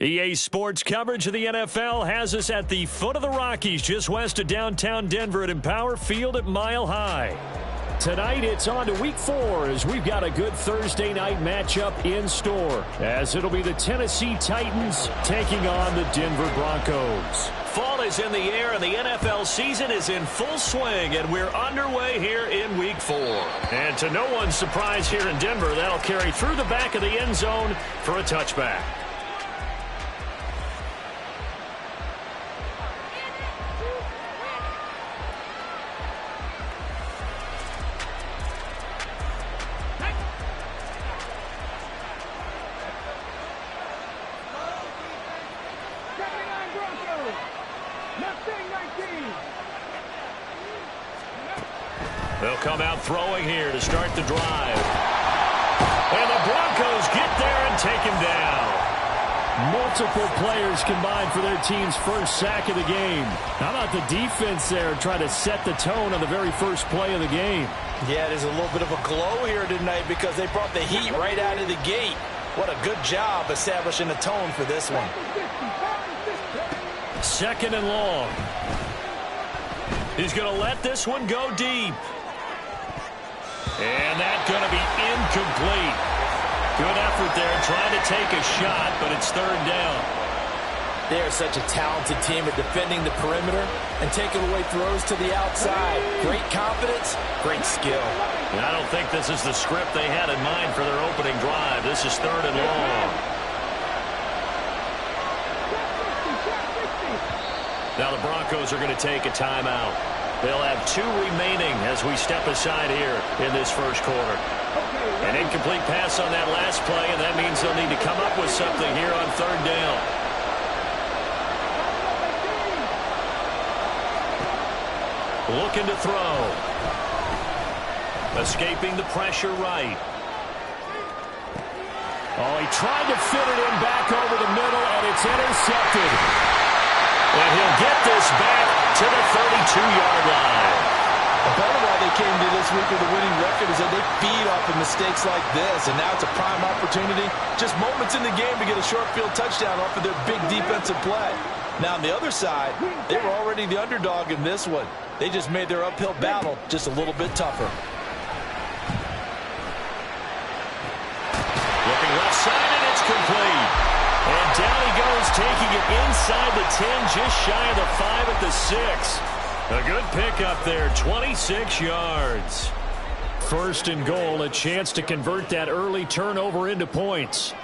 EA Sports coverage of the NFL has us at the foot of the Rockies, just west of downtown Denver at Empower Field at Mile High. Tonight, it's on to Week 4 as we've got a good Thursday night matchup in store, as it'll be the Tennessee Titans taking on the Denver Broncos. Fall is in the air, and the NFL season is in full swing, and we're underway here in Week 4. And to no one's surprise here in Denver, that'll carry through the back of the end zone for a touchback. They'll come out throwing here to start the drive. And the Broncos get there and take him down. Multiple players combined for their team's first sack of the game. How about the defense there trying to set the tone on the very first play of the game? Yeah, there's a little bit of a glow here tonight because they brought the heat right out of the gate. What a good job establishing a tone for this one. Second and long. He's going to let this one go deep. And that's going to be incomplete. Good effort there trying to take a shot, but it's third down. They're such a talented team at defending the perimeter and taking away throws to the outside. Great confidence, great skill. And I don't think this is the script they had in mind for their opening drive. This is third and long. Now the Broncos are going to take a timeout. They'll have 2 remaining as we step aside here in this first quarter. An incomplete pass on that last play, and that means they'll need to come up with something here on third down. Looking to throw. Escaping the pressure right. Oh, he tried to fit it in back over the middle, and it's intercepted. And he'll get this back to the 32-yard line. A part of why they came to this week with a winning record is that they feed off of mistakes like this, and now it's a prime opportunity. Just moments in the game to get a short field touchdown off of their big defensive play. Now on the other side, they were already the underdog in this one. They just made their uphill battle just a little bit tougher. Looking left side, and it's complete. And down he goes, taking it inside the 10, just shy of the 5 at the 6. A good pickup there, 26 yards. First and goal, a chance to convert that early turnover into points.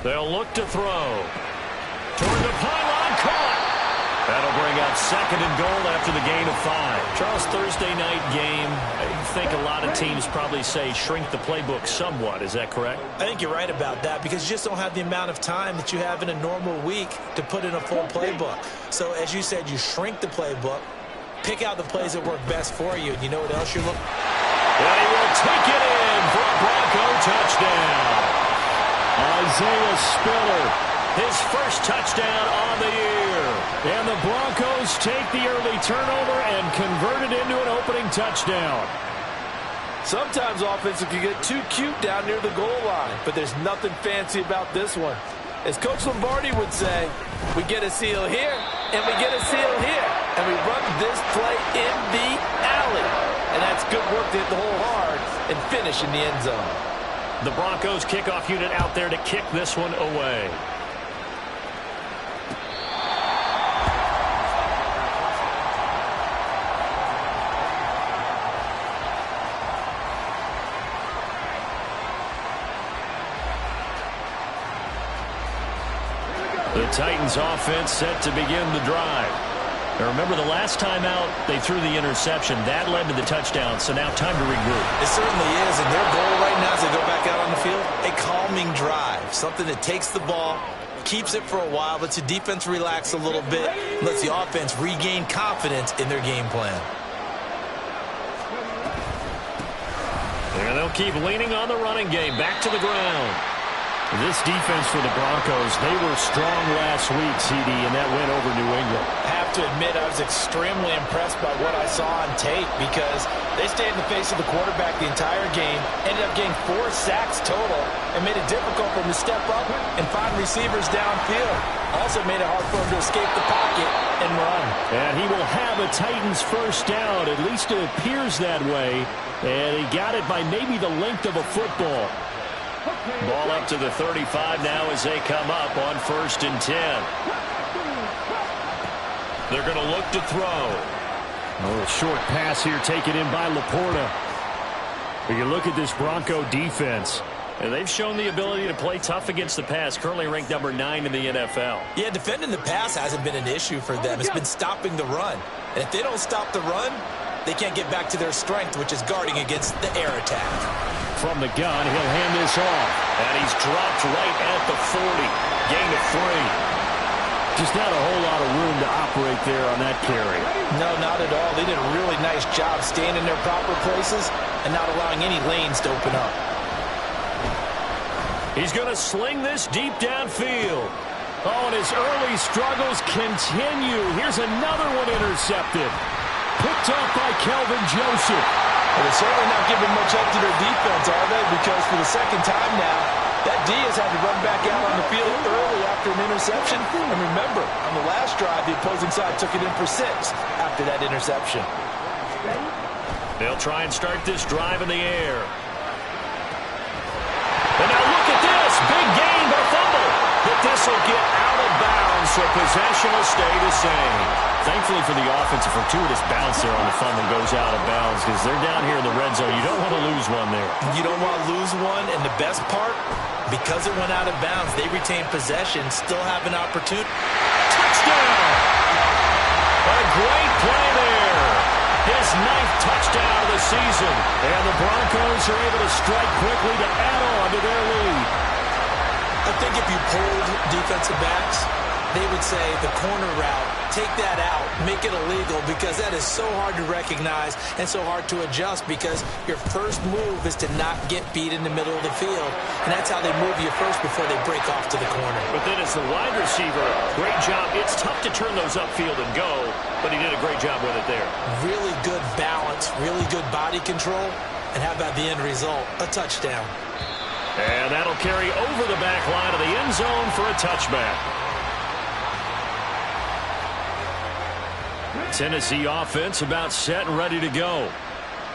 They'll look to throw. Toward the pylon, caught. That'll bring up second and goal after the gain of 5. Charles, Thursday night game, I think a lot of teams probably say shrink the playbook somewhat. Is that correct? I think you're right about that because you just don't have the amount of time that you have in a normal week to put in a full playbook. So as you said, you shrink the playbook, pick out the plays that work best for you. And you know what else you're looking for? And he will take it in for a Bronco touchdown. Isaiah Spiller, his first touchdown on the year. And the Broncos take the early turnover and convert it into an opening touchdown. Sometimes offenses can get too cute down near the goal line, but there's nothing fancy about this one. As Coach Lombardi would say, we get a seal here, and we get a seal here, and we run this play in the alley. And that's good work to hit the hole hard and finish in the end zone. The Broncos kickoff unit out there to kick this one away. The Titans offense set to begin the drive. Now remember, the last time out, they threw the interception. That led to the touchdown, so now time to regroup. It certainly is, and their goal right now as they go back out on the field, a calming drive. Something that takes the ball, keeps it for a while, lets the defense relax a little bit, lets the offense regain confidence in their game plan. And they'll keep leaning on the running game. Back to the ground. This defense for the Broncos, they were strong last week, CD, and that went over New England. I have to admit, I was extremely impressed by what I saw on tape because they stayed in the face of the quarterback the entire game, ended up getting 4 sacks total, and made it difficult for him to step up and find receivers downfield. Also made it hard for him to escape the pocket and run. And he will have a Titans first down. At least it appears that way. And he got it by maybe the length of a football. Ball up to the 35 now as they come up on 1st and 10. They're going to look to throw. A little short pass here taken in by Laporta. But you look at this Bronco defense, and they've shown the ability to play tough against the pass, currently ranked number 9 in the NFL. Yeah, defending the pass hasn't been an issue for them. It's been stopping the run. And if they don't stop the run, they can't get back to their strength, which is guarding against the air attack. From the gun, he'll hand this off. And he's dropped right at the 40. Gain of 3. Just not a whole lot of room to operate there on that carry. No, not at all. They did a really nice job staying in their proper places and not allowing any lanes to open up. He's going to sling this deep downfield. Oh, and his early struggles continue. Here's another one intercepted. Picked up by Kelvin Joseph. Well, they're certainly not giving much up to their defense, are they? Because for the second time now, that D has had to run back out on the field early after an interception. And remember, on the last drive, the opposing side took it in for 6 after that interception. They'll try and start this drive in the air. And now look at this. Big gain, but a fumble. But this will get out of bounds, so possession will stay the same. Thankfully for the offense, a fortuitous bounce there on the fumble goes out of bounds because they're down here in the red zone. You don't want to lose one there. You don't want to lose one, and the best part, because it went out of bounds, they retain possession, still have an opportunity. Touchdown! A great play there. His 9th touchdown of the season. And the Broncos are able to strike quickly to add on to their lead. I think if you polled defensive backs, they would say the corner route, take that out, make it illegal, because that is so hard to recognize and so hard to adjust because your first move is to not get beat in the middle of the field. And that's how they move you first before they break off to the corner. But then as the wide receiver, great job. It's tough to turn those upfield and go, but he did a great job with it there. Really good balance, really good body control. And how about the end result? A touchdown. And that'll carry over the back line of the end zone for a touchback. Tennessee offense about set and ready to go.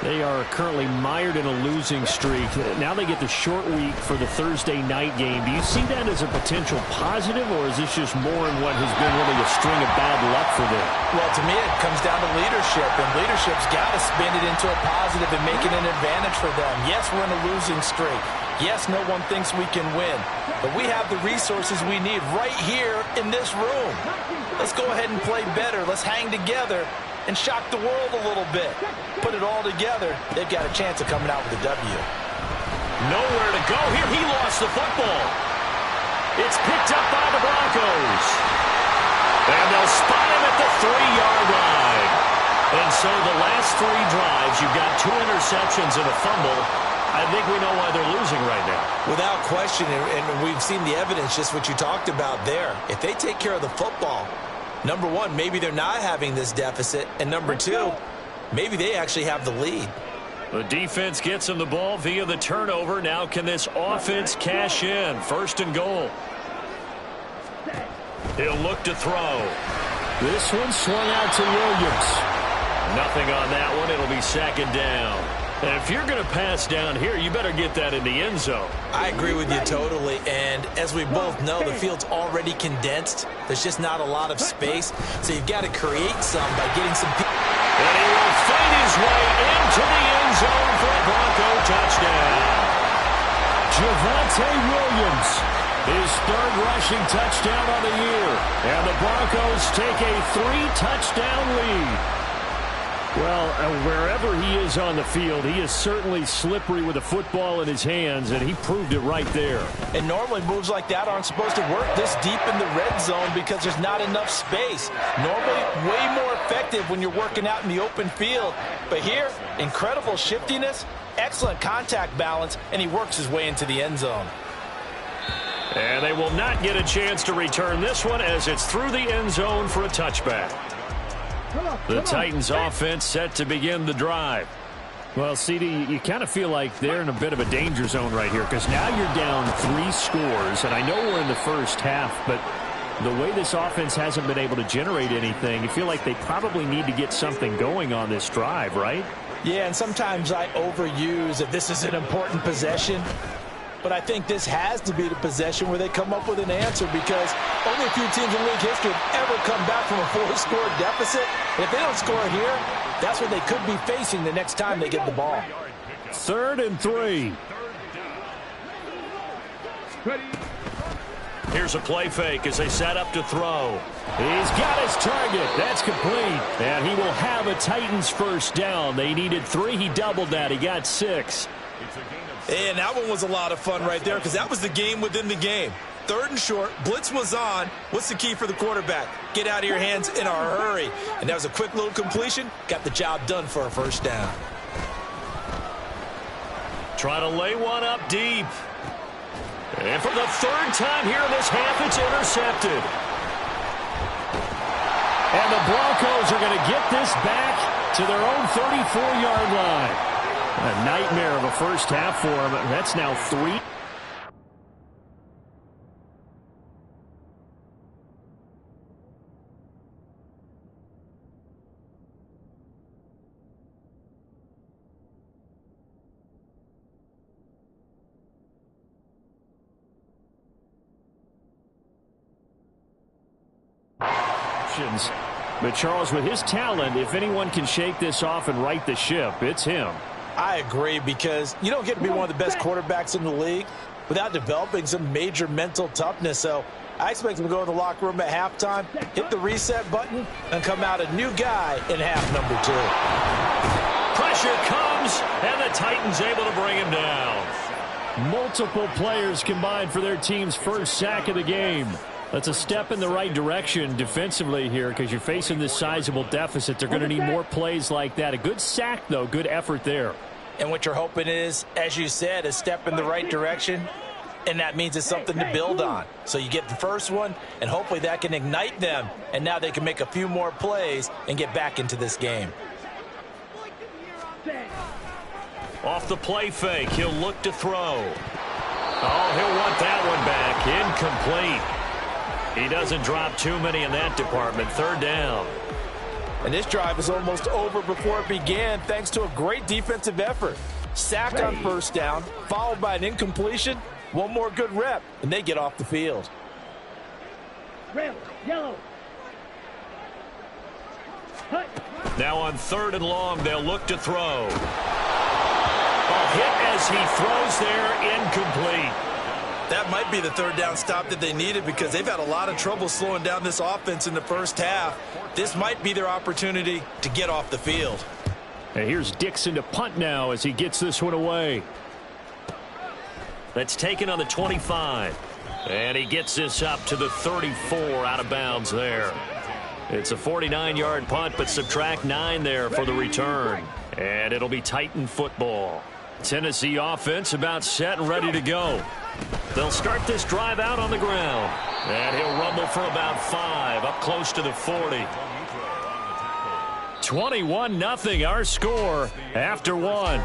They are currently mired in a losing streak. Now they get the short week for the Thursday night game. Do you see that as a potential positive, or is this just more in what has been really a string of bad luck for them? Well, to me, it comes down to leadership, and leadership's got to spin it into a positive and make it an advantage for them. Yes, we're in a losing streak. Yes, no one thinks we can win, but we have the resources we need right here in this room. Let's go ahead and play better. Let's hang together and shock the world a little bit. Put it all together. They've got a chance of coming out with a W. Nowhere to go here. He lost the football. It's picked up by the Broncos. And they'll spot him at the 3-yard line. And so the last 3 drives, you've got 2 interceptions and a fumble. I think we know why they're losing right now. Without question, and we've seen the evidence, just what you talked about there. If they take care of the football, number 1, maybe they're not having this deficit. And number 2, maybe they actually have the lead. The defense gets him the ball via the turnover. Now can this offense cash in? 1st and goal. He'll look to throw. This one swung out to Williams. Nothing on that one. It'll be 2nd down. And if you're going to pass down here, you better get that in the end zone. I agree with you totally. And as we both know, the field's already condensed. There's just not a lot of space. So you've got to create some by getting some people. And he will fight his way into the end zone for a Bronco touchdown. Javonte Williams, his 3rd rushing touchdown on the year. And the Broncos take a 3-touchdown lead. Well, wherever he is on the field, he is certainly slippery with a football in his hands, and he proved it right there. And normally moves like that aren't supposed to work this deep in the red zone because there's not enough space. Normally way more effective when you're working out in the open field. But here, incredible shiftiness, excellent contact balance, and he works his way into the end zone. And they will not get a chance to return this one as it's through the end zone for a touchback. The Titans offense set to begin the drive. Well, CD, you kind of feel like they're in a bit of a danger zone right here because now you're down 3 scores, and I know we're in the first half, but the way this offense hasn't been able to generate anything, you feel like they probably need to get something going on this drive, right? Yeah, and sometimes I overuse that this is an important possession, but I think this has to be the possession where they come up with an answer because only a few teams in league history have ever come back from a 4-score deficit. And if they don't score here, that's what they could be facing the next time they get the ball. 3rd and 3. Here's a play fake as they set up to throw. He's got his target. That's complete. And he will have a Titans first down. They needed 3. He doubled that. He got 6. And that one was a lot of fun right there because that was the game within the game. 3rd and short, blitz was on. What's the key for the quarterback? Get out of your hands in a hurry. And that was a quick little completion. Got the job done for a first down. Try to lay one up deep. And for the 3rd time here in this half, it's intercepted. And the Broncos are going to get this back to their own 34-yard line. A nightmare of a first half for them. That's now 3. But Charles, with his talent, if anyone can shake this off and right the ship, it's him. I agree because you don't get to be one of the best quarterbacks in the league without developing some major mental toughness. So I expect him to go in the locker room at halftime, hit the reset button, and come out a new guy in half number 2. Pressure comes, and the Titans able to bring him down. Multiple players combined for their team's first sack of the game. That's a step in the right direction defensively here because you're facing this sizable deficit. They're going to need more plays like that. A good sack, though. Good effort there. And what you're hoping is, as you said, a step in the right direction, and that means it's something to build on. So you get the first one, and hopefully that can ignite them, and now they can make a few more plays and get back into this game. Off the play fake, he'll look to throw. Oh, he'll want that one back. Incomplete. He doesn't drop too many in that department. 3rd down. And this drive is almost over before it began thanks to a great defensive effort. Sack on first down, followed by an incompletion. One more good rep, and they get off the field. Red, yellow. Now on 3rd and long, they'll look to throw. A hit as he throws there, incomplete. That might be the 3rd down stop that they needed because they've had a lot of trouble slowing down this offense in the first half. This might be their opportunity to get off the field. And here's Dixon to punt now as he gets this one away. That's taken on the 25. And he gets this up to the 34 out of bounds there. It's a 49-yard punt, but subtract 9 there for the return. And it'll be Titan football. Tennessee offense about set and ready to go. They'll start this drive out on the ground. And he'll rumble for about 5, up close to the 40. 21-0 our score after 1.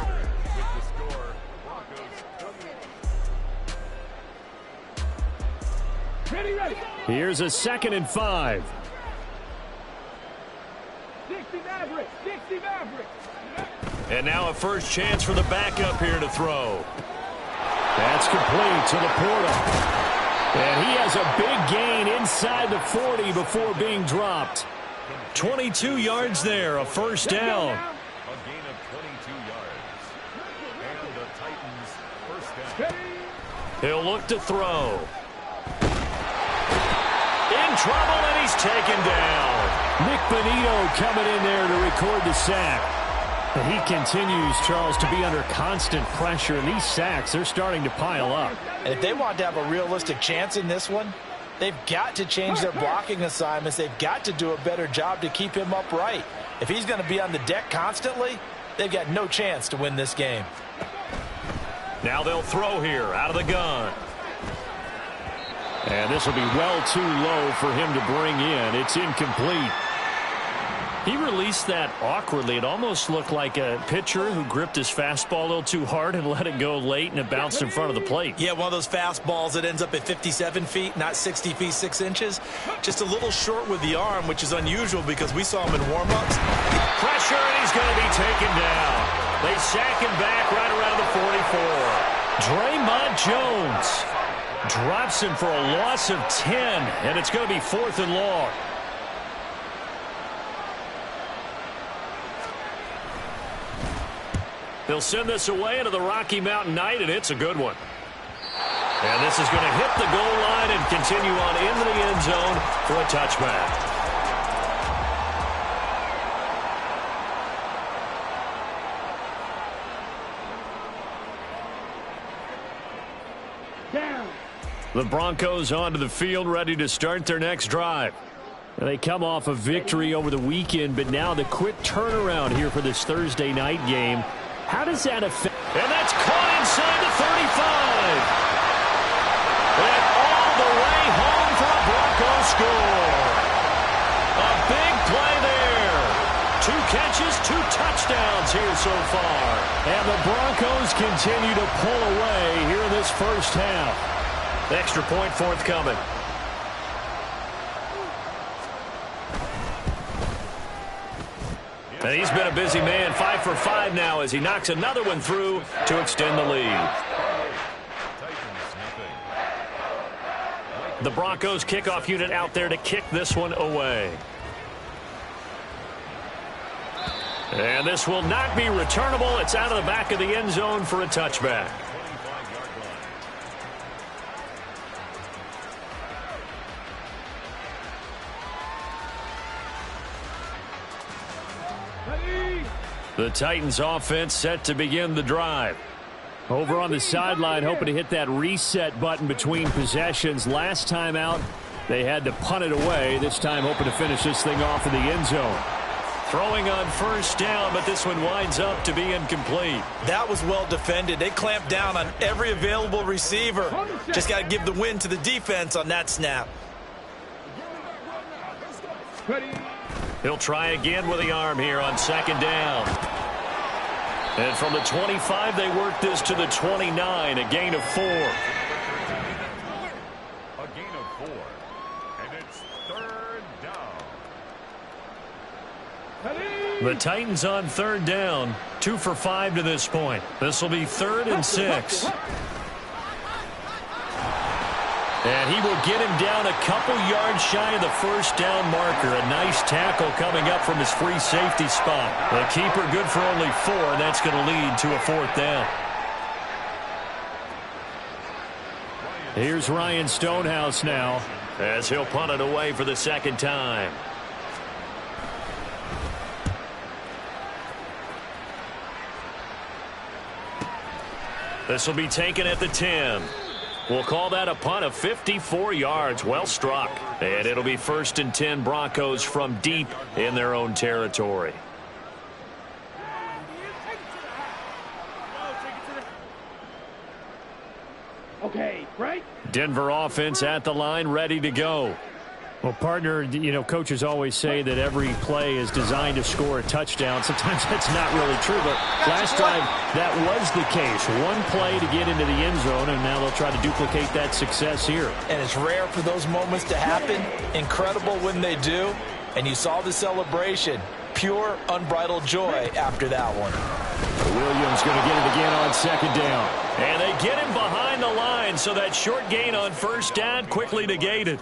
Here's a 2nd and 5. And now a first chance for the backup here to throw. That's complete to the Portal. And he has a big gain inside the 40 before being dropped. 22 yards there, a first down. A gain of 22 yards. And the Titans first down. He'll look to throw. In trouble, and he's taken down. Nick Bonito coming in there to record the sack. And he continues, Charles, to be under constant pressure, and these sacks, they're starting to pile up. And if they want to have a realistic chance in this one, they've got to change their blocking assignments. They've got to do a better job to keep him upright. If he's going to be on the deck constantly, they've got no chance to win this game. Now they'll throw here out of the gun. And this will be well too low for him to bring in. It's incomplete. He released that awkwardly. It almost looked like a pitcher who gripped his fastball a little too hard and let it go late, and it bounced in front of the plate. Yeah, one of those fastballs that ends up at 57 feet, not 60 feet, 6 inches. Just a little short with the arm, which is unusual because we saw him in warm-ups. Pressure, and he's going to be taken down. They sack him back right around the 44. Draymond Jones drops him for a loss of 10, and it's going to be 4th and long. They'll send this away into the Rocky Mountain Night, and it's a good one. And this is going to hit the goal line and continue on into the end zone for a touchback. Down. The Broncos onto the field, ready to start their next drive. They come off a victory over the weekend, but now the quick turnaround here for this Thursday night game. How does that affect? And that's caught inside the 35. And all the way home for a Broncos score. A big play there. 2 catches, 2 touchdowns here so far. And the Broncos continue to pull away here in this first half. Extra point forthcoming. And he's been a busy man, 5 for 5 now as he knocks another one through to extend the lead. The Broncos kickoff unit out there to kick this one away. And this will not be returnable. It's out of the back of the end zone for a touchback. The Titans offense set to begin the drive. Over on the sideline, hoping to hit that reset button between possessions. Last time out, they had to punt it away. This time hoping to finish this thing off in the end zone. Throwing on first down, but this one winds up to be incomplete. That was well defended. They clamped down on every available receiver. Just got to give the win to the defense on that snap. He'll try again with the arm here on second down. And from the 25, they work this to the 29, a gain of 4. A gain of 4. And it's 3rd down. The Titans on 3rd down, 2 for 5 to this point. This will be 3rd and 6. And he will get him down a couple yards shy of the first down marker. A nice tackle coming up from his free safety spot. The keeper good for only 4, and that's going to lead to a 4th down. Here's Ryan Stonehouse now, as he'll punt it away for the second time. This will be taken at the 10. We'll call that a punt of 54 yards. Well struck. And it'll be 1st and 10 Broncos from deep in their own territory. Okay, right? Denver offense at the line, ready to go. Well, partner, you know, coaches always say that every play is designed to score a touchdown. Sometimes that's not really true, but last drive that was the case. One play to get into the end zone, and now they'll try to duplicate that success here. And it's rare for those moments to happen. Incredible when they do. And you saw the celebration. Pure, unbridled joy after that one. Williams going to get it again on second down. And they get him behind the line, so that short gain on first down quickly negated.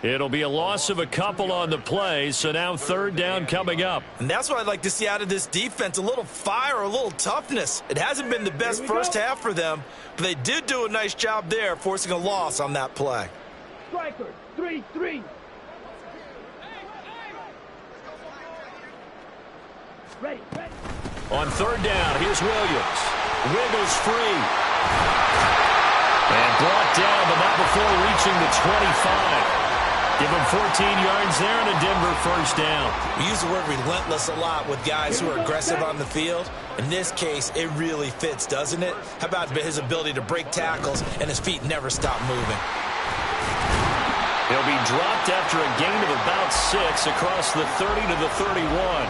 It'll be a loss of a couple on the play, so now 3rd down coming up. And that's what I'd like to see out of this defense, a little fire, a little toughness. It hasn't been the best first half for them, but they did do a nice job there, forcing a loss on that play. Striker, 3-3. Ready. On 3rd down, here's Williams. Wiggles free. And brought down, but not before reaching the 25. Give him 14 yards there and a Denver first down. We use the word relentless a lot with guys who are aggressive on the field. In this case, it really fits, doesn't it? How about his ability to break tackles and his feet never stop moving? He'll be dropped after a gain of about 6 across the 30 to the 31.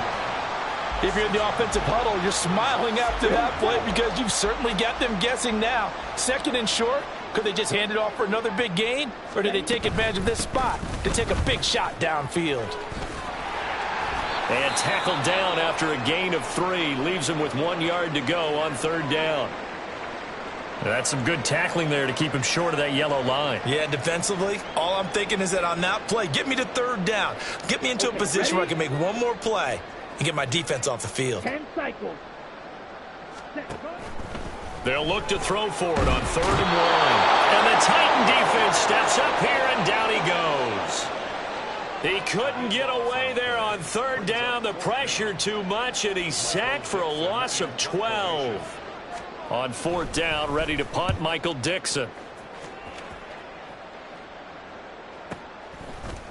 If you're in the offensive huddle, you're smiling after that play because you've certainly got them guessing now. Second and short, could they just hand it off for another big gain? Or did they take advantage of this spot to take a big shot downfield? And tackled down after a gain of 3. Leaves him with 1 yard to go on 3rd down. That's some good tackling there to keep him short of that yellow line. Yeah, defensively, all I'm thinking is that on that play, get me to 3rd down. Get me into a position where I can make one more play and get my defense off the field. 10 cycles. They'll look to throw for it on 3rd and 1. And the Titan defense steps up here, and down he goes. He couldn't get away there on 3rd down. The pressure too much, and he's sacked for a loss of 12. On 4th down, ready to punt, Michael Dixon.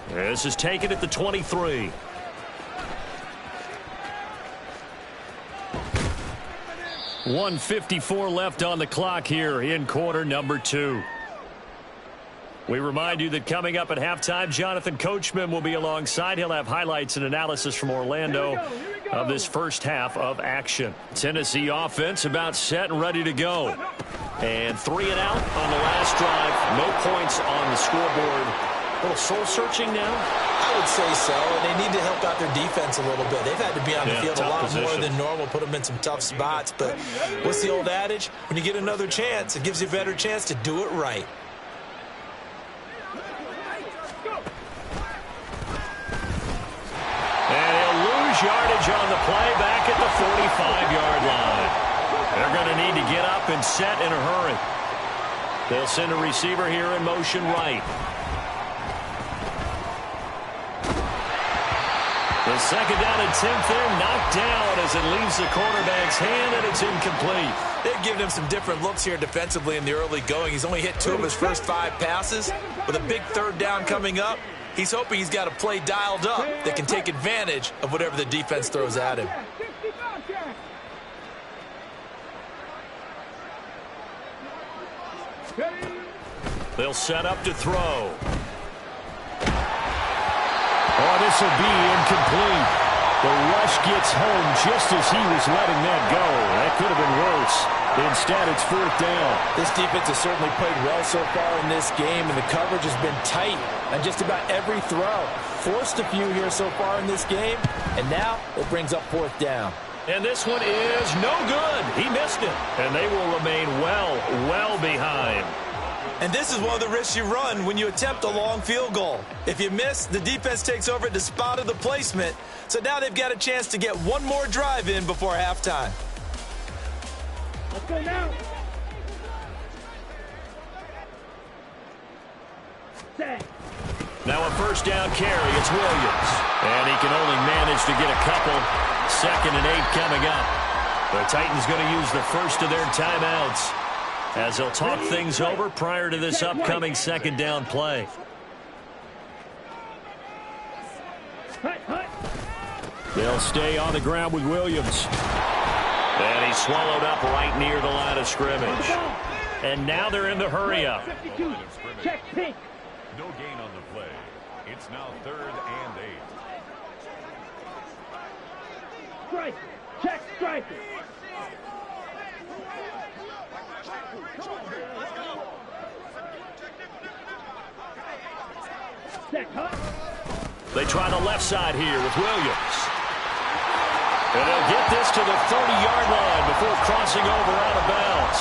This is taken at the 23. .154 left on the clock here in quarter number 2. We remind you that coming up at halftime, Jonathan Coachman will be alongside. He'll have highlights and analysis from Orlando of this first half of action. Tennessee offense about set and ready to go. And 3 and out on the last drive. No points on the scoreboard. A little soul-searching now? I would say so, and they need to help out their defense a little bit. They've had to be on the field a lot more than normal, put them in some tough spots. But what's the old adage? When you get another chance, it gives you a better chance to do it right. And he'll lose yardage on the play back at the 45-yard line. They're going to need to get up and set in a hurry. They'll send a receiver here in motion right. The 2nd down attempt there knocked down as it leaves the quarterback's hand, and it's incomplete. They've given him some different looks here defensively in the early going. He's only hit 2 of his first 5 passes. With a big 3rd down coming up, he's hoping he's got a play dialed up that can take advantage of whatever the defense throws at him. They'll set up to throw. Oh, this will be incomplete. The rush gets home just as he was letting that go. That could have been worse. Instead, it's 4th down. This defense has certainly played well so far in this game, and the coverage has been tight on just about every throw. Forced a few here so far in this game, and now it brings up 4th down. And this one is no good. He missed it. And they will remain well behind. And this is one of the risks you run when you attempt a long field goal. If you miss, the defense takes over at the spot of the placement. So now they've got a chance to get one more drive in before halftime. Let's go now. Set. Now a 1st down carry. It's Williams. And he can only manage to get a couple. 2nd and 8 coming up. The Titans going to use the first of their timeouts as they'll talk things over prior to this upcoming 2nd down play. They'll stay on the ground with Williams. And he's swallowed up right near the line of scrimmage. And now they're in the hurry-up. Check pink. No gain on the play. It's now 3rd and 8. Striker. Check striker. Set, huh? They try the left side here with Williams. And they'll get this to the 30-yard line before crossing over out of bounds.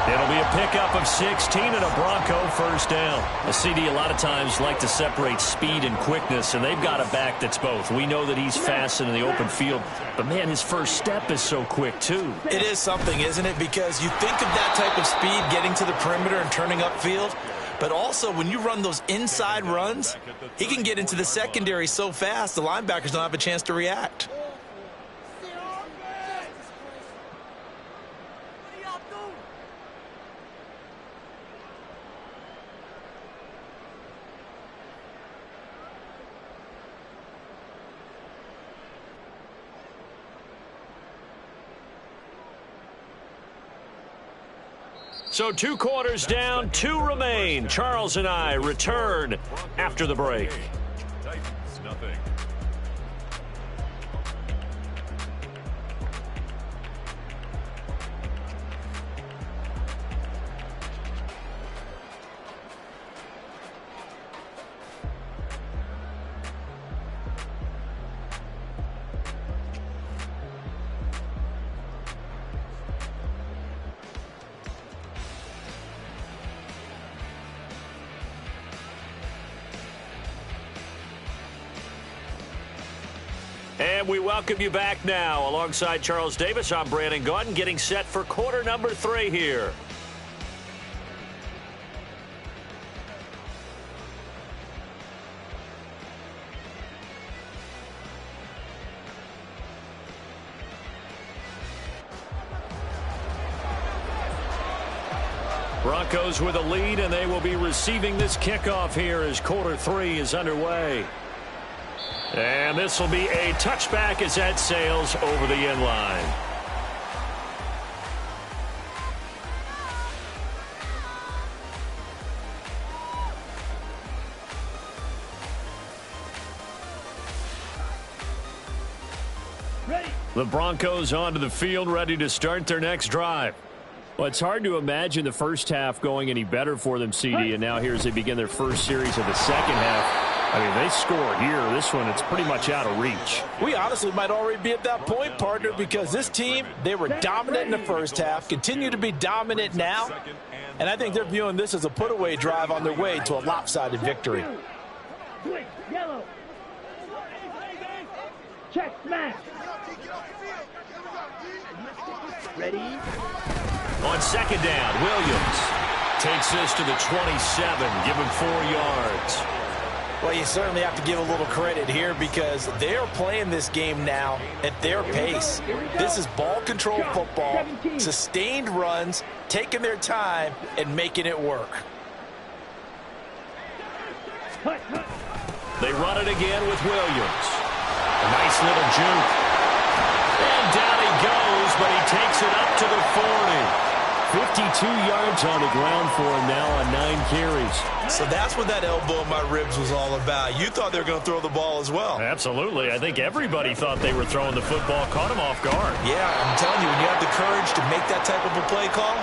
It'll be a pickup of 16 and a Bronco 1st down. A CD a lot of times like to separate speed and quickness, and they've got a back that's both. We know that he's fast in the open field, but, man, his first step is so quick, too. It is something, isn't it? Because you think of that type of speed getting to the perimeter and turning upfield, but also when you run those inside runs, he can get into the secondary so fast the linebackers don't have a chance to react. So 2 quarters down, 2 remain. Charles and I return after the break. Titans, nothing. And we welcome you back now. Alongside Charles Davis, I'm Brandon Gaudin, getting set for quarter number 3 here. Broncos with a lead, and they will be receiving this kickoff here as quarter 3 is underway. And this will be a touchback as that sails over the end line. Ready. The Broncos onto the field, ready to start their next drive. Well, it's hard to imagine the first half going any better for them, CD, and now here as they begin their first series of the second half. I mean, they score here. This one, it's pretty much out of reach. We honestly might already be at that point, partner, because this team, they were dominant in the first half, continue to be dominant now, and I think they're viewing this as a put-away drive on their way to a lopsided victory. Switch. Yellow. Check smash. Ready. On second down, Williams takes this to the 27, give him 4 yards. Well, you certainly have to give a little credit here because they're playing this game now at their pace. This is ball control football, sustained runs, taking their time, and making it work. They run it again with Williams. A nice little juke. And down he goes, but he takes it up to the 40. 52 yards on the ground for him now on 9 carries. So that's what that elbow in my ribs was all about. You thought they were going to throw the ball as well. Absolutely. I think everybody thought they were throwing the football, caught him off guard. Yeah, I'm telling you, when you have the courage to make that type of a play call,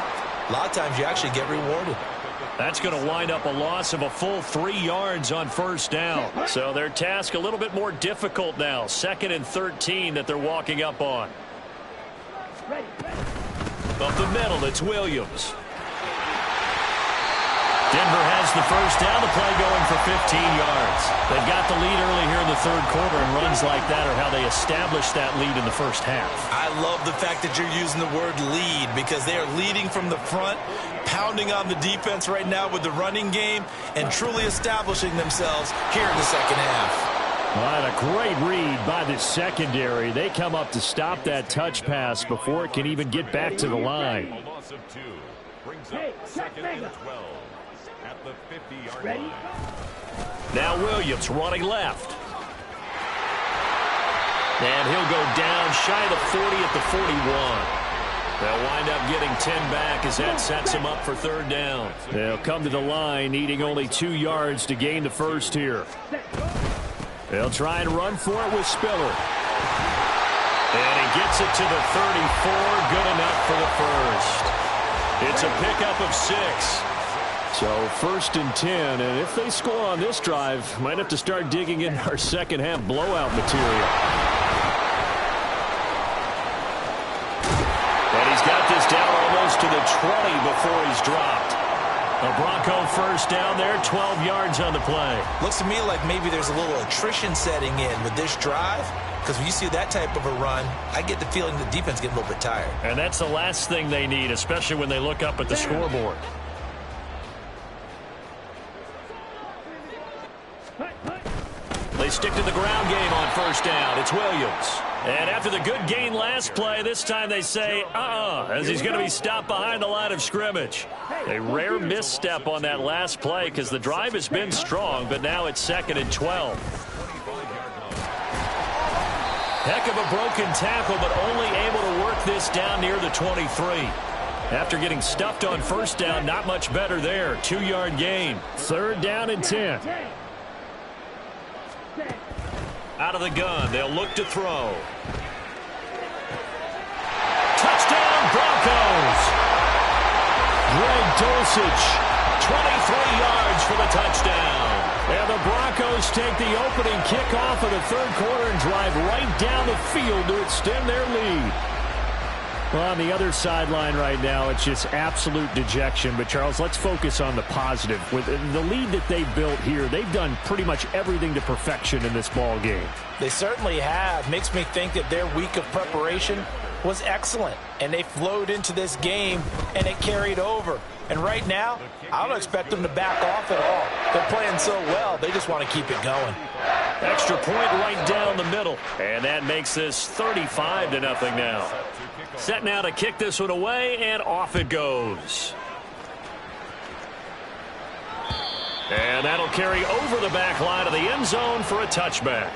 a lot of times you actually get rewarded. That's going to wind up a loss of a full 3 yards on first down. So their task a little bit more difficult now. 2nd and 13 that they're walking up on. Ready. Up the middle, it's Williams. Denver has the first down. The play going for 15 yards. They've got the lead early here in the third quarter, and runs like that are how they establish that lead in the first half. I love the fact that you're using the word lead because they are leading from the front, pounding on the defense right now with the running game, and truly establishing themselves here in the second half. Well, and a great read by the secondary. They come up to stop that touch pass before it can even get back to the line. A loss of 2 brings up 2nd and 12 at the 50-yard line. Now Williams running left. And he'll go down shy of the 40 at the 41. They'll wind up getting 10 back as that sets him up for third down. They'll come to the line needing only 2 yards to gain the first here. They'll try and run for it with Spiller. And he gets it to the 34. Good enough for the first. It's a pickup of 6. So 1st and 10. And if they score on this drive, might have to start digging in our second half blowout material. And he's got this down almost to the 20 before he's dropped. A Bronco first down there, 12 yards on the play. Looks to me like maybe there's a little attrition setting in with this drive, because when you see that type of a run, I get the feeling the defense getting a little bit tired. And that's the last thing they need, especially when they look up at the scoreboard. They stick to the ground game on first down. It's Williams. And after the good gain last play, this time they say, as he's going to be stopped behind the line of scrimmage. A rare misstep on that last play because the drive has been strong, but now it's 2nd and 12. Heck of a broken tackle, but only able to work this down near the 23. After getting stuffed on first down, not much better there. 2-yard gain. 3rd down and 10. Out of the gun, they'll look to throw. Touchdown, Broncos! Greg Dulcich, 23 yards for the touchdown. And the Broncos take the opening kickoff of the 3rd quarter and drive right down the field to extend their lead. Well, on the other sideline right now, it's just absolute dejection. But, Charles, let's focus on the positive. With the lead that they've built here, they've done pretty much everything to perfection in this ball game. They certainly have. Makes me think that their week of preparation was excellent. And they flowed into this game, and it carried over. And right now, I don't expect them to back off at all. They're playing so well, they just want to keep it going. Extra point right down the middle. And that makes this 35-0 now. Set now to kick this one away, and off it goes. And that'll carry over the back line of the end zone for a touchback.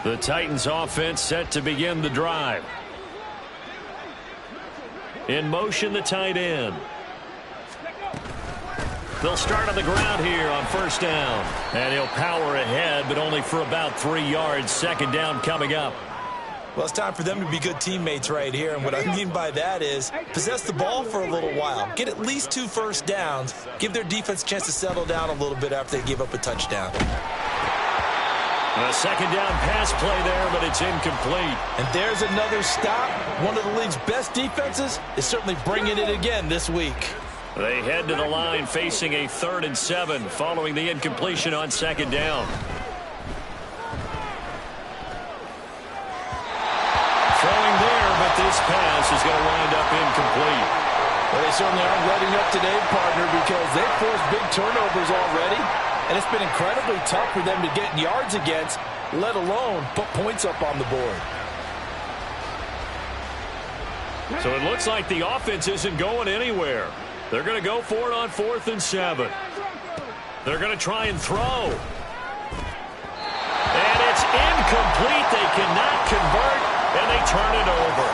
The Titans offense set to begin the drive. In motion, the tight end. They'll start on the ground here on first down. And he'll power ahead, but only for about 3 yards. 2nd down coming up. Well, it's time for them to be good teammates right here. And what I mean by that is possess the ball for a little while. Get at least 2 first downs. Give their defense a chance to settle down a little bit after they give up a touchdown. A 2nd down pass play there, but it's incomplete. And there's another stop. One of the league's best defenses is certainly bringing it again this week. They head to the line facing a 3rd and 7 following the incompletion on 2nd down. Throwing there, but this pass is going to wind up incomplete. Well, they certainly aren't letting up today, partner, because they've forced big turnovers already. And it's been incredibly tough for them to get yards against, let alone put points up on the board. So it looks like the offense isn't going anywhere. They're going to go for it on 4th and 7. They're going to try and throw. And it's incomplete. They cannot convert, and they turn it over.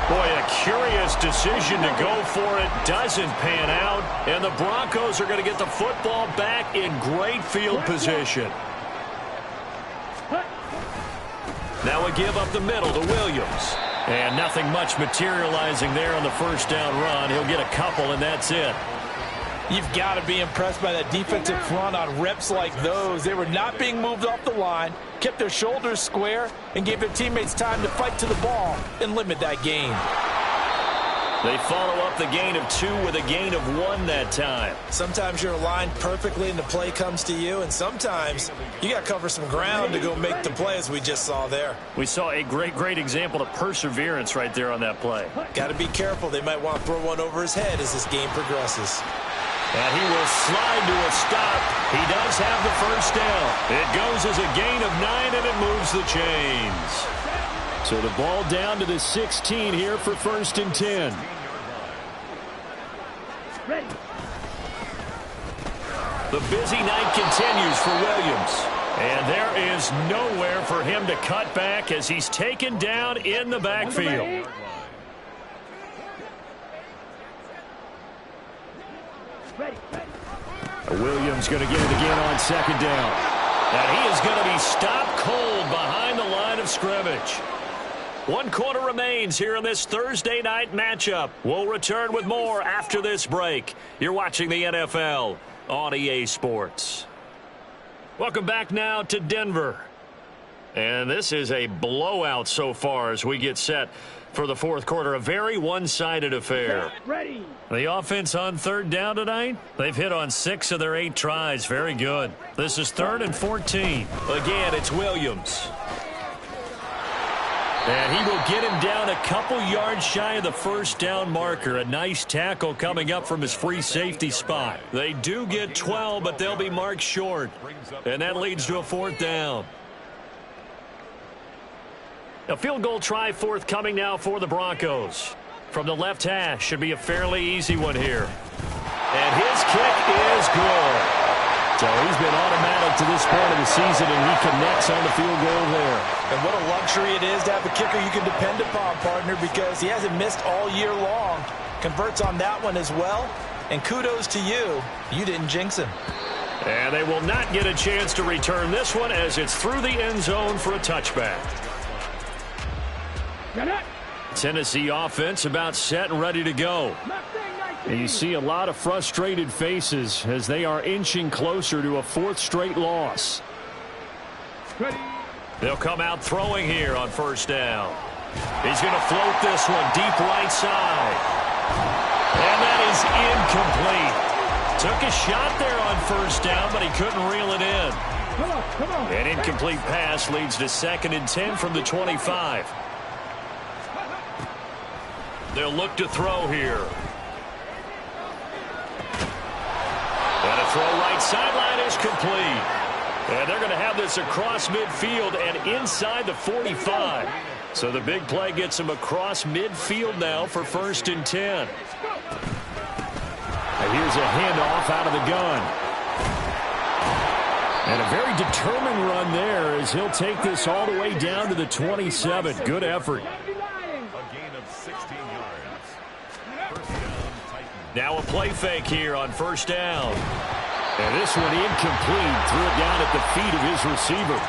Boy, a curious decision to go for it. Doesn't pan out. And the Broncos are going to get the football back in great field position. Now we give up the middle to Williams. And nothing much materializing there on the first down run. He'll get a couple, and that's it. You've got to be impressed by that defensive front on reps like those. They were not being moved off the line, kept their shoulders square, and gave their teammates time to fight to the ball and limit that gain. They follow up the gain of 2 with a gain of 1 that time. Sometimes you're aligned perfectly and the play comes to you, and sometimes you got to cover some ground to go make the play, as we just saw there. We saw a great example of perseverance right there on that play. Got to be careful. They might want to throw one over his head as this game progresses. And he will slide to a stop. He does have the first down. It goes as a gain of 9, and it moves the chains. So the ball down to the 16 here for 1st and 10. Ready. The busy night continues for Williams. And there is nowhere for him to cut back as he's taken down in the backfield. Ready. Williams going to get it again on 2nd down. And he is going to be stopped cold behind the line of scrimmage. 1 quarter remains here in this Thursday night matchup. We'll return with more after this break. You're watching the NFL on EA Sports. Welcome back now to Denver. And this is a blowout so far as we get set for the 4th quarter. A very one-sided affair. Ready. The offense on 3rd down tonight, they've hit on 6 of their 8 tries. Very good. This is 3rd and 14. Again, it's Williams. And he will get him down a couple yards shy of the first down marker. A nice tackle coming up from his free safety spot. They do get 12, but they'll be marked short. And that leads to a 4th down. A field goal try forthcoming now for the Broncos. From the left hash, should be a fairly easy one here. And his kick is good. So he's been automatic to this point of the season, and he connects on the field goal there. And what a luxury it is to have a kicker you can depend upon, partner, because he hasn't missed all year long. Converts on that one as well. And kudos to you. You didn't jinx him. And they will not get a chance to return this one as it's through the end zone for a touchback. Tennessee offense about set and ready to go. And you see a lot of frustrated faces as they are inching closer to a fourth straight loss. They'll come out throwing here on first down. He's going to float this one deep right side. And that is incomplete. Took a shot there on first down, but he couldn't reel it in. Come on. An incomplete pass leads to 2nd and 10 from the 25. They'll look to throw here. And a throw right sideline is complete. And they're going to have this across midfield and inside the 45. So the big play gets him across midfield now for 1st and 10. And here's a handoff out of the gun. And a very determined run there as he'll take this all the way down to the 27. Good effort. A gain of 16 yards. First down, Titans. Now a play fake here on first down. And this one incomplete. Threw it down at the feet of his receiver.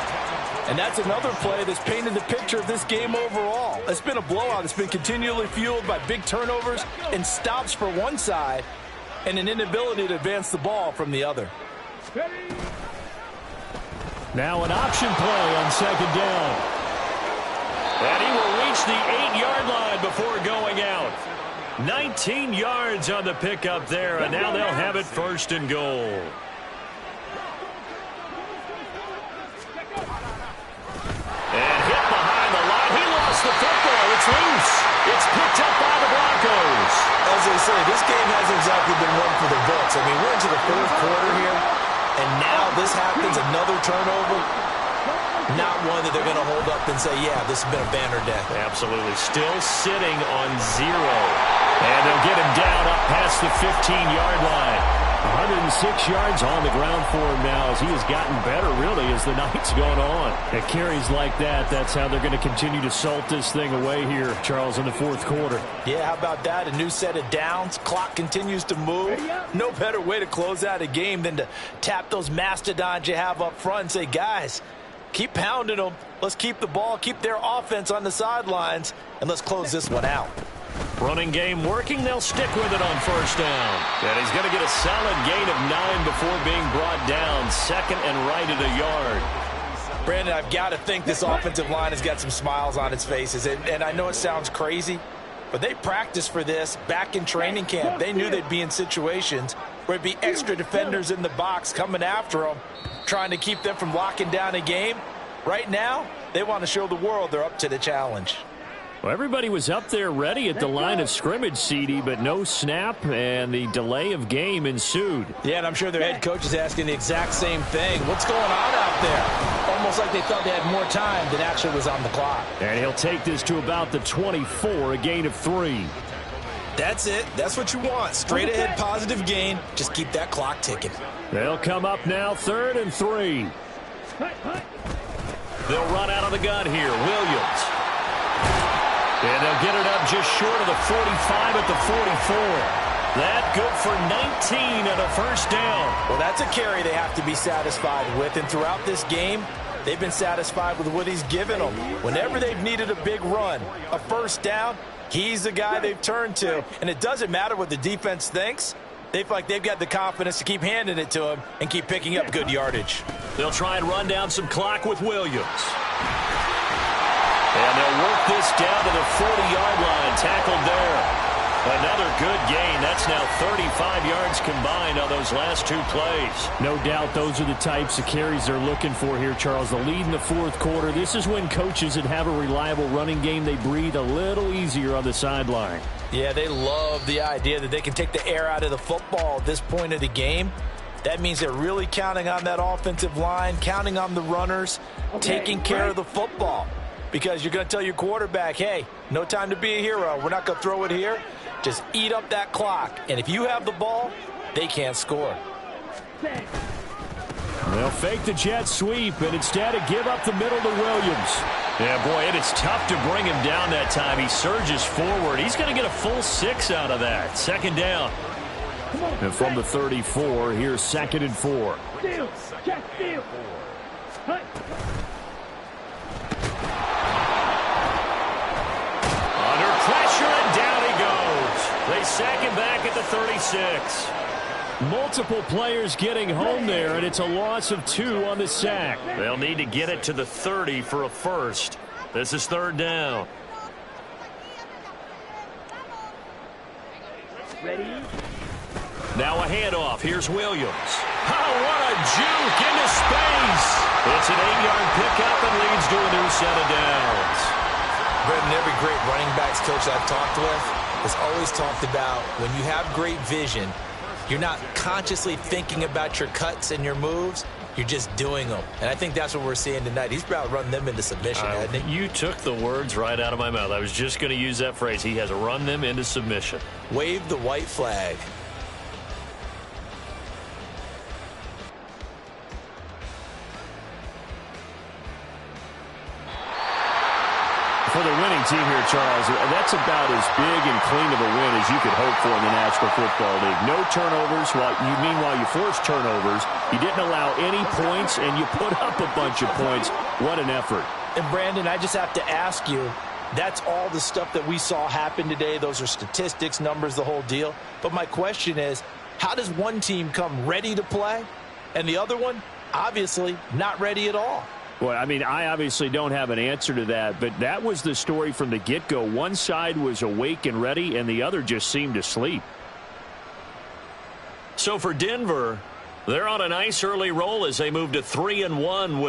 And that's another play that's painted the picture of this game overall. It's been a blowout. It's been continually fueled by big turnovers and stops for one side and an inability to advance the ball from the other. Now an option play on 2nd down. And he will reach the 8-yard line before going out. 19 yards on the pickup there, and now they'll have it 1st and goal. And hit behind the line. He lost the football. It's loose. It's picked up by the Broncos. As they say, this game hasn't exactly been one for the books. I mean, we're into the 4th quarter here, and now this happens, another turnover. Not one that they're going to hold up and say, yeah, this has been a banner day. Absolutely. Still sitting on 0. And they'll get him down up past the 15-yard line. 106 yards on the ground for him now as he has gotten better, really, as the night's gone on. At carries like that, that's how they're going to continue to salt this thing away here, Charles, in the 4th quarter. Yeah, how about that? A new set of downs. Clock continues to move. No better way to close out a game than to tap those mastodons you have up front and say, guys, keep pounding them. Let's keep the ball, keep their offense on the sidelines, and let's close this one out. Running game working. They'll stick with it on first down. And he's going to get a solid gain of 9 before being brought down. 2nd and right at a yard. Brandon, I've got to think this offensive line has got some smiles on its faces. And I know it sounds crazy, but they practiced for this back in training camp. They knew they'd be in situations where it'd be extra defenders in the box coming after them, trying to keep them from locking down a game. Right now, they want to show the world they're up to the challenge. Well, everybody was up there ready at the line of scrimmage, CD, but no snap, and the delay of game ensued. Yeah, and I'm sure their head coach is asking the exact same thing. What's going on out there? Almost like they thought they had more time than actually was on the clock. And he'll take this to about the 24, a gain of 3. That's it. That's what you want. Straight ahead positive gain. Just keep that clock ticking. They'll come up now 3rd and 3. They'll run out of the gun here. Williams. And they'll get it up just short of the 45 at the 44. That good for 19 and a first down. Well, that's a carry they have to be satisfied with. And throughout this game, they've been satisfied with what he's given them. Whenever they've needed a big run, a first down, he's the guy they've turned to. And it doesn't matter what the defense thinks. They feel like they've got the confidence to keep handing it to him and keep picking up good yardage. They'll try and run down some clock with Williams. And they'll work this down to the 40-yard line. Tackled there. Another good gain. That's now 35 yards combined on those last 2 plays. No doubt those are the types of carries they're looking for here, Charles. The lead in the 4th quarter. This is when coaches that have a reliable running game, they breathe a little easier on the sideline. Yeah, they love the idea that they can take the air out of the football at this point of the game. That means they're really counting on that offensive line, counting on the runners, taking care of the football. Because you're going to tell your quarterback, hey, no time to be a hero. We're not going to throw it here. Just eat up that clock. And if you have the ball, they can't score. They'll fake the jet sweep and instead give up the middle to Williams. Yeah, boy, it is tough to bring him down that time. He surges forward. He's going to get a full 6 out of that. Second down. And from the 34, here's 2nd and 4. Steal. Check steal. Hut. Under pressure, and down he goes. They sack him back at the 36. Multiple players getting home there, and it's a loss of 2 on the sack. They'll need to get it to the 30 for a first. This is 3rd down. Ready. Now a handoff. Here's Williams. Oh, what a juke into space. It's an 8-yard pickup and leads to a new set of downs. Brendan, every great running backs coach I've talked with has always talked about when you have great vision, you're not consciously thinking about your cuts and your moves. You're just doing them. And I think that's what we're seeing tonight. He's about to run them into submission, hasn't he? You took the words right out of my mouth. I was just going to use that phrase. He has run them into submission. Wave the white flag. For the winning team here, Charles, that's about as big and clean of a win as you could hope for in the National Football League. No turnovers. Meanwhile, you forced turnovers. You didn't allow any points, and you put up a bunch of points. What an effort. And, Brandon, I just have to ask you, that's all the stuff that we saw happen today. Those are statistics, numbers, the whole deal. But my question is, how does one team come ready to play, and the other one, obviously, not ready at all? Well, I mean, I obviously don't have an answer to that, but that was the story from the get-go. One side was awake and ready, and the other just seemed to sleep. So for Denver, they're on a nice early roll as they move to 3-1 with